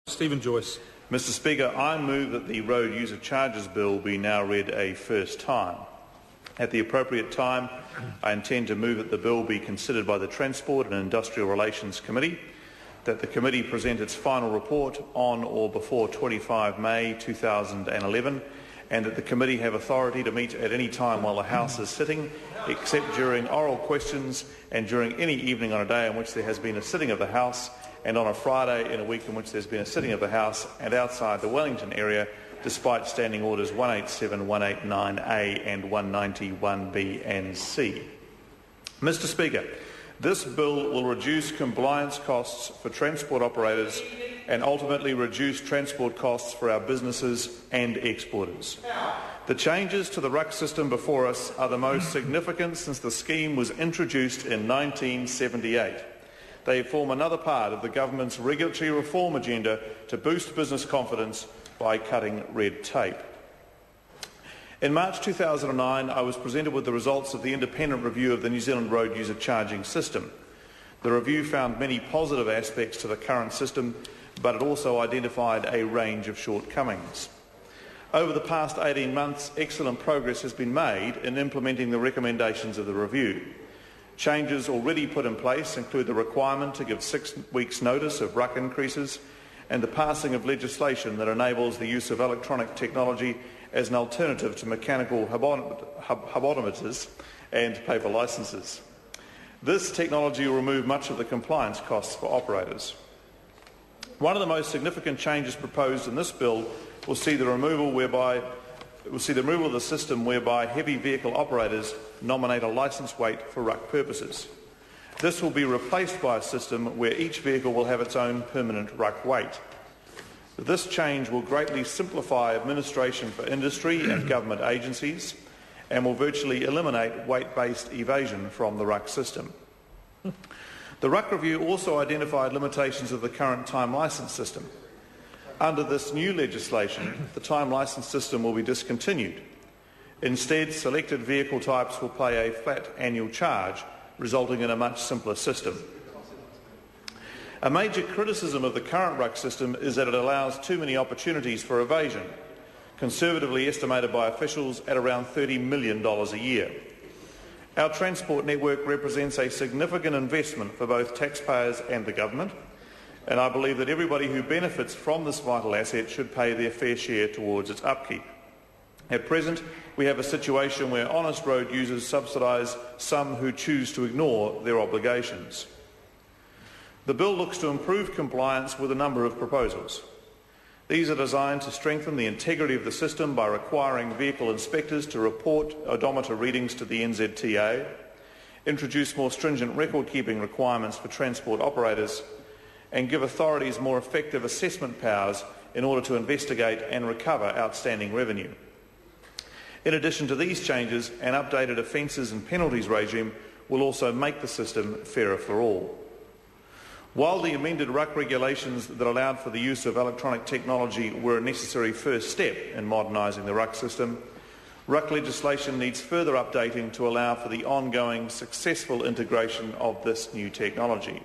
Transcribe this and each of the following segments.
Stephen Joyce. Mr Speaker, I move that the Road User Charges Bill be now read a first time. At the appropriate time, I intend to move that the bill be considered by the Transport and Industrial Relations Committee, that the committee present its final report on or before 25 May 2011, and that the committee have authority to meet at any time while the House is sitting, except during oral questions and during any evening on a day on which there has been a sitting of the House, and on a Friday in a week in which there has been a sitting of the House, and outside the Wellington area, despite Standing Orders 187, 189A and 191B and C. Mr Speaker, this bill will reduce compliance costs for transport operators and ultimately reduce transport costs for our businesses and exporters. The changes to the RUC system before us are the most significant since the scheme was introduced in 1978. They form another part of the government's regulatory reform agenda to boost business confidence by cutting red tape. In March 2009, I was presented with the results of the independent review of the New Zealand road user charging system. The review found many positive aspects to the current system, but it also identified a range of shortcomings. Over the past 18 months, excellent progress has been made in implementing the recommendations of the review. Changes already put in place include the requirement to give 6 weeks' notice of RUC increases and the passing of legislation that enables the use of electronic technology as an alternative to mechanical hobotometers and paper licences. This technology will remove much of the compliance costs for operators. One of the most significant changes proposed in this bill will see the removal of the system whereby heavy vehicle operators nominate a licence weight for RUC purposes. This will be replaced by a system where each vehicle will have its own permanent RUC weight. This change will greatly simplify administration for industry and government agencies and will virtually eliminate weight-based evasion from the RUC system. The RUC review also identified limitations of the current time licence system. Under this new legislation, the time licence system will be discontinued. Instead, selected vehicle types will pay a flat annual charge, resulting in a much simpler system. A major criticism of the current RUC system is that it allows too many opportunities for evasion, conservatively estimated by officials at around $30 million a year. Our transport network represents a significant investment for both taxpayers and the government, and I believe that everybody who benefits from this vital asset should pay their fair share towards its upkeep. At present, we have a situation where honest road users subsidise some who choose to ignore their obligations. The bill looks to improve compliance with a number of proposals. These are designed to strengthen the integrity of the system by requiring vehicle inspectors to report odometer readings to the NZTA, introduce more stringent record-keeping requirements for transport operators, and give authorities more effective assessment powers in order to investigate and recover outstanding revenue. In addition to these changes, an updated offences and penalties regime will also make the system fairer for all. While the amended RUC regulations that allowed for the use of electronic technology were a necessary first step in modernising the RUC system, RUC legislation needs further updating to allow for the ongoing successful integration of this new technology.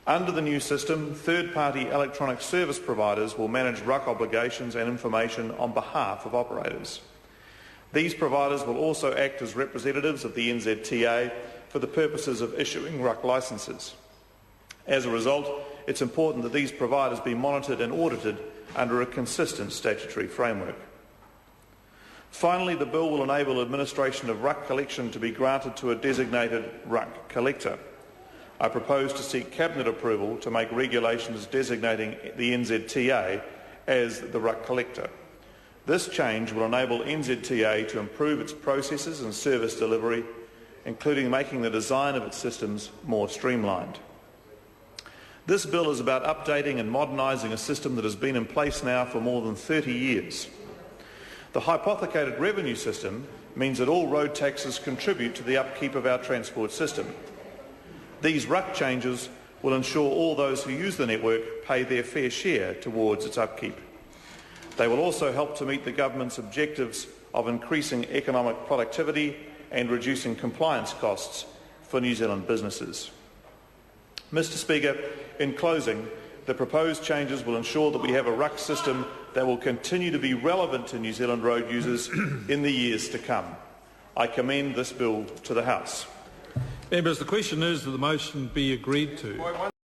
Under the new system, third-party electronic service providers will manage RUC obligations and information on behalf of operators. These providers will also act as representatives of the NZTA for the purposes of issuing RUC licences. As a result, it's important that these providers be monitored and audited under a consistent statutory framework. Finally, the bill will enable administration of RUC collection to be granted to a designated RUC collector. I propose to seek Cabinet approval to make regulations designating the NZTA as the RUC collector. This change will enable NZTA to improve its processes and service delivery, including making the design of its systems more streamlined. This bill is about updating and modernising a system that has been in place now for more than 30 years. The hypothecated revenue system means that all road taxes contribute to the upkeep of our transport system. These RUC changes will ensure all those who use the network pay their fair share towards its upkeep. They will also help to meet the government's objectives of increasing economic productivity and reducing compliance costs for New Zealand businesses. Mr Speaker, in closing, The proposed changes will ensure that we have a RUC system that will continue to be relevant to New Zealand road users in the years to come. I commend this bill to the House. Members, the question is that the motion be agreed to.